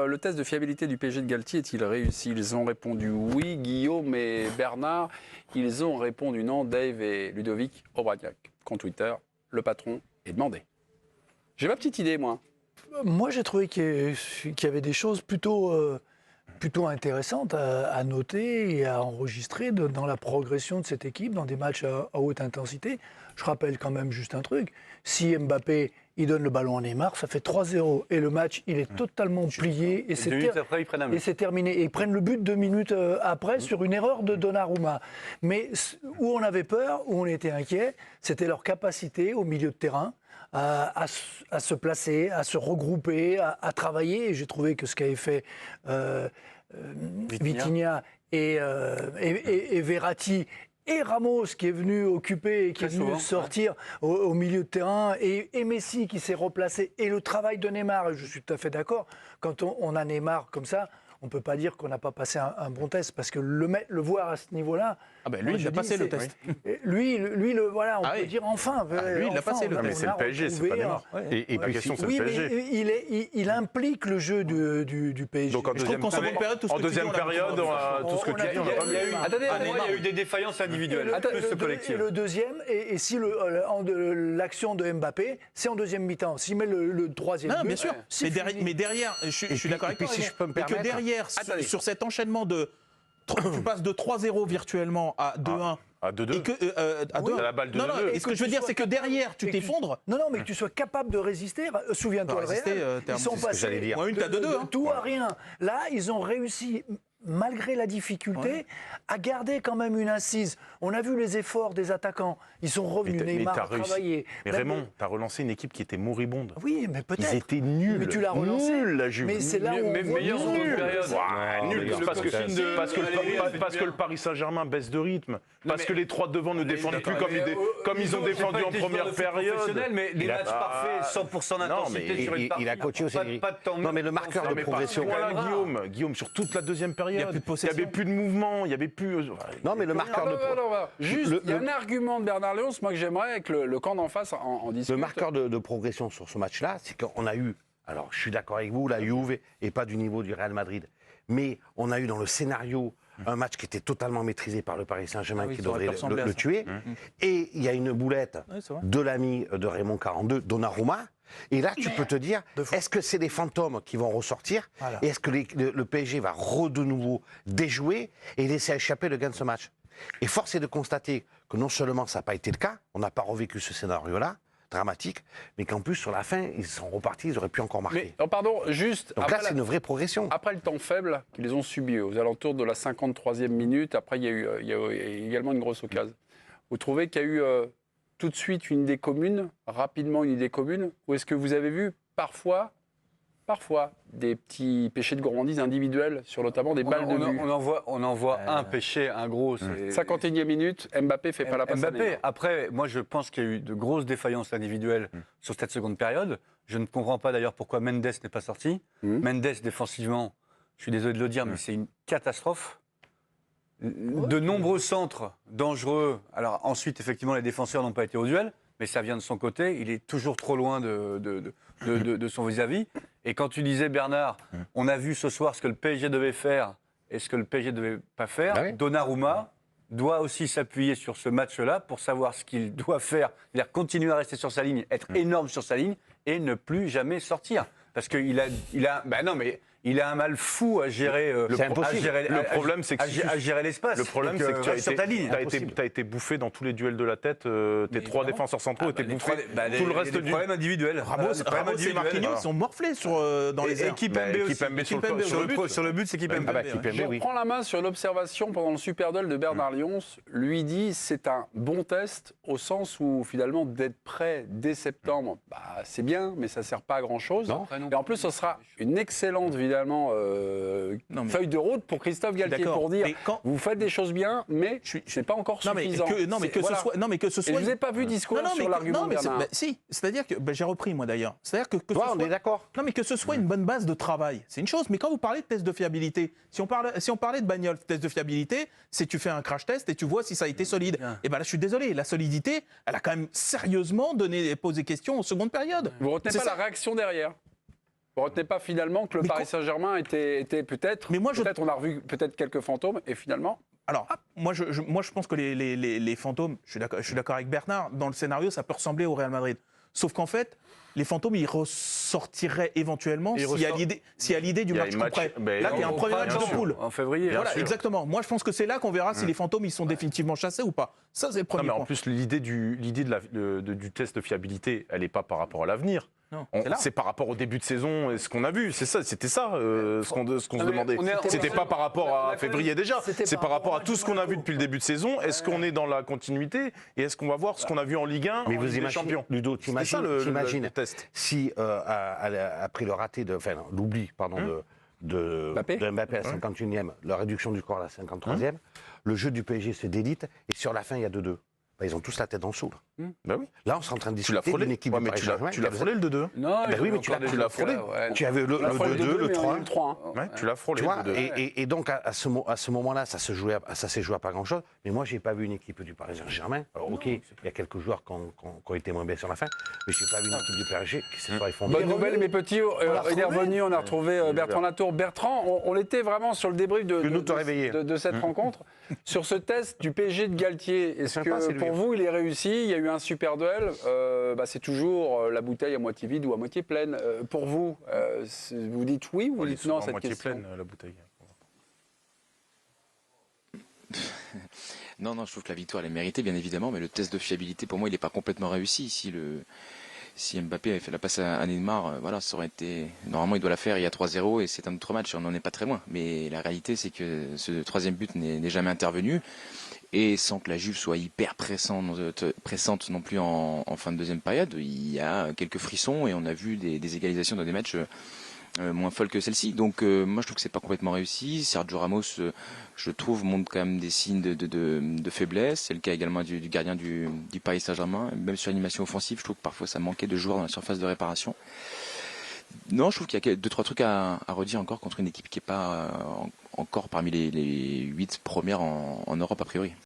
le test de fiabilité du PSG de Galtier est-il réussi? Ils ont répondu oui, Guillaume et Bernard. Ils ont répondu non, Dave et Ludovic Obraniak. Compte Twitter, le patron est demandé. J'ai ma petite idée, moi. Moi, j'ai trouvé qu'il y avait des choses plutôt intéressantes à noter et à enregistrer dans la progression de cette équipe, dans des matchs à haute intensité. Je rappelle quand même juste un truc. Si Mbappé, il donne le ballon à Neymar, ça fait 3-0. Et le match, il est totalement plié. Et c'est terminé. Et ils prennent le but 2 minutes après sur une erreur de Donnarumma. Mais où on avait peur, où on était inquiet, c'était leur capacité au milieu de terrain à se placer, à se regrouper, à travailler. Et j'ai trouvé que ce qu'avaient fait Vitinha et Verratti et Ramos qui est venu occuper et qui est venu sortir au milieu de terrain et Messi qui s'est replacé et le travail de Neymar, je suis tout à fait d'accord, quand on a Neymar comme ça, on ne peut pas dire qu'on n'a pas passé un bon test parce que le voir à ce niveau-là. Ah ben lui, il a passé le test. Lui, voilà, on peut dire enfin. Lui, il a passé le test. Mais c'est le PSG, c'est pas Neymar. Et puis, question, c'est le PSG. Mais il implique le jeu du PSG. Donc en deuxième période, tout ce que tu dis, on n'a pas vu. Il y a eu des défaillances individuelles, plus que collectives. Et le deuxième, et si l'action de Mbappé, c'est en deuxième mi-temps. S'il met le troisième but, bien sûr. Mais derrière, je suis d'accord avec toi. Si je peux me permettre. Sur cet enchaînement de... Tu passes de 3-0 virtuellement à 2-1. À 2-2. À 2-1. La balle de 2-2. Et ce que je veux dire, c'est que derrière, tu t'effondres. Non, mais que tu sois capable de résister. Souviens-toi, le Real, ils sont passés de tout à rien. Là, ils ont réussi, malgré la difficulté, à garder quand même une assise. On a vu les efforts des attaquants. Ils sont revenus, Neymar a travaillé. Mais Raymond, tu as relancé une équipe qui était moribonde. Oui, mais peut-être. Ils étaient nuls. Mais tu l'as relancé. Nuls, la Juve. Mais c'est là où on voit nul. Parce que le Paris Saint-Germain baisse de rythme. Parce que les trois devant ne défendent plus comme ils ont défendu en première période. Mais les matchs parfaits, 100% d'intensité sur une partie. Il a coaché aussi. Non, mais le marqueur de progression. Guillaume, sur toute la deuxième période, il n'y avait plus de mouvement, il n'y avait plus... Non, mais le marqueur de progression... Juste, il y a un argument de Bernard Léons, moi, que j'aimerais que le camp d'en face en discute. Le marqueur de progression sur ce match-là, c'est qu'on a eu... Alors, je suis d'accord avec vous, la Juve et pas du niveau du Real Madrid. Mais on a eu dans le scénario un match qui était totalement maîtrisé par le Paris Saint-Germain qui devrait le tuer. Et il y a une boulette de l'ami de Raymond 42, Donnarumma. Et là, tu peux te dire, est-ce que c'est les fantômes qui vont ressortir? Et est-ce que le PSG va de nouveau déjouer et laisser échapper le gain de ce match? Et force est de constater que non seulement ça n'a pas été le cas, on n'a pas revécu ce scénario-là, dramatique, mais qu'en plus, sur la fin, ils sont repartis, ils auraient pu encore marquer. Mais, pardon, juste... Donc là, c'est une vraie progression. Après le temps faible qu'ils ont subi, aux alentours de la 53e minute, après, il y a également une grosse occasion. Vous trouvez qu'il y a eu tout de suite une idée commune, rapidement une idée commune, ou est-ce que vous avez vu parfois des petits péchés de gourmandise individuels sur notamment des balles de but? On en voit un péché, un gros. 51e minute, Mbappé fait pas la passe. Mbappé, après, moi je pense qu'il y a eu de grosses défaillances individuelles sur cette seconde période. Je ne comprends pas d'ailleurs pourquoi Mendes n'est pas sorti. Mendes, défensivement, je suis désolé de le dire, mais c'est une catastrophe. De nombreux centres dangereux. Alors ensuite, effectivement, les défenseurs n'ont pas été au duel, mais ça vient de son côté. Il est toujours trop loin de son vis-à-vis. Et quand tu disais, Bernard, on a vu ce soir ce que le PSG devait faire et ce que le PSG ne devait pas faire. Donnarumma doit aussi s'appuyer sur ce match-là pour savoir ce qu'il doit faire. C'est-à-dire continuer à rester sur sa ligne, être énorme sur sa ligne et ne plus jamais sortir. Parce qu'il a un mal fou à gérer. Le problème, c'est que à gérer l'espace. Le problème, c'est que tu as été bouffé dans tous les duels de la tête. Tes trois défenseurs centraux étaient bouffés. Tout le reste du problème individuel. Ramos et Marquinhos sont morflés dans les airs. Équipe MB sur le but, c'est équipe MB. Je reprends la main sur l'observation pendant le Super Duel de Bernard Léons. Lui dit c'est un bon test au sens où finalement d'être prêt dès septembre, c'est bien, mais ça ne sert pas à grand-chose. Et en plus, ce sera une excellente évidemment feuille de route pour Christophe Galtier pour dire vous faites des choses bien, mais c'est pas encore suffisant. Que ce soit. Et je vous ai pas vu discours sur l'argument de Bernard. Si, c'est-à-dire que j'ai repris moi d'ailleurs. C'est-à-dire que on est d'accord. Non, mais que ce soit une bonne base de travail, c'est une chose. Mais quand vous parlez de test de fiabilité, si on parlait de bagnole, test de fiabilité, c'est tu fais un crash test et tu vois si ça a été solide. Et là, je suis désolé, la solidité, elle a quand même sérieusement posé question en seconde période. Vous retenez pas la réaction derrière. Vous retenez pas finalement que le Paris Saint-Germain était peut-être. Mais moi, peut-être on a revu peut-être quelques fantômes et finalement. Alors, moi, je pense que les fantômes, je suis d'accord avec Bernard, dans le scénario, ça peut ressembler au Real Madrid. Sauf qu'en fait, les fantômes, ils ressortiraient éventuellement s'il y a l'idée du match coup près. Là, il y a un premier match de poule. En février. Voilà, exactement. Moi, je pense que c'est là qu'on verra si les fantômes, ils sont définitivement chassés ou pas. Ça, c'est le premier point. En plus, l'idée du test de fiabilité, elle n'est pas par rapport à l'avenir. C'est par rapport au début de saison et ce qu'on a vu. C'était ça ce qu'on se demandait. C'était pas par rapport à février déjà. C'est par rapport à tout ce qu'on a vu depuis le début de saison. Est-ce qu'on est dans la continuité et est-ce qu'on va voir ce qu'on a on a vu en Ligue 1 mais en vous Ligue des Champions. Ludo, t'imagines le test. Si après le raté l'oubli de Mbappé à la 51e, la réduction du score à la 53e, le jeu du PSG se délite et sur la fin il y a 2-2. Ils ont tous la tête dans le seau. Bah oui. Là, on est en train de discuter d'une équipe du Paris Saint-Germain. Tu l'as frôlé le 2-2. Non, oui, mais tu l'as frôlé. Tu avais le 2-2, le 3. Tu l'as frôlé. Et donc, à ce moment-là, ça s'est joué à pas grand-chose. Mais moi, je n'ai pas vu une équipe du Paris Saint-Germain. Alors, OK, il y a quelques joueurs qui ont été moins bien sur la fin. Mais je n'ai pas vu une équipe du PSG qui s'est pas effondrée. Bonne nouvelle, mes petits. Il est revenu. On a retrouvé Bertrand Latour. Bertrand, on était vraiment sur le débrief de cette rencontre. Sur ce test du PSG de Galtier, est-ce que pour vous, il est réussi? Il y a eu un super duel. C'est toujours la bouteille à moitié vide ou à moitié pleine. Pour vous, vous dites oui ou vous dites non à cette question? À moitié pleine, la bouteille. Non, je trouve que la victoire, elle est méritée, bien évidemment, mais le test de fiabilité, pour moi, il n'est pas complètement réussi. Si Mbappé avait fait la passe à Neymar, ça aurait été... Normalement, il doit la faire, il y a 3-0 et c'est un autre match, on n'en est pas très loin. Mais la réalité, c'est que ce troisième but n'est jamais intervenu. Et sans que la Juve soit hyper pressante non plus en fin de deuxième période, il y a quelques frissons et on a vu des égalisations dans des matchs moins folles que celle-ci. Donc moi je trouve que c'est pas complètement réussi. Sergio Ramos, je trouve, montre quand même des signes de faiblesse. C'est le cas également du gardien du Paris Saint-Germain. Même sur l'animation offensive, je trouve que parfois ça manquait de joueurs dans la surface de réparation. Non, je trouve qu'il y a 2-3 trucs à redire encore contre une équipe qui n'est pas encore parmi les 8 premières en Europe a priori.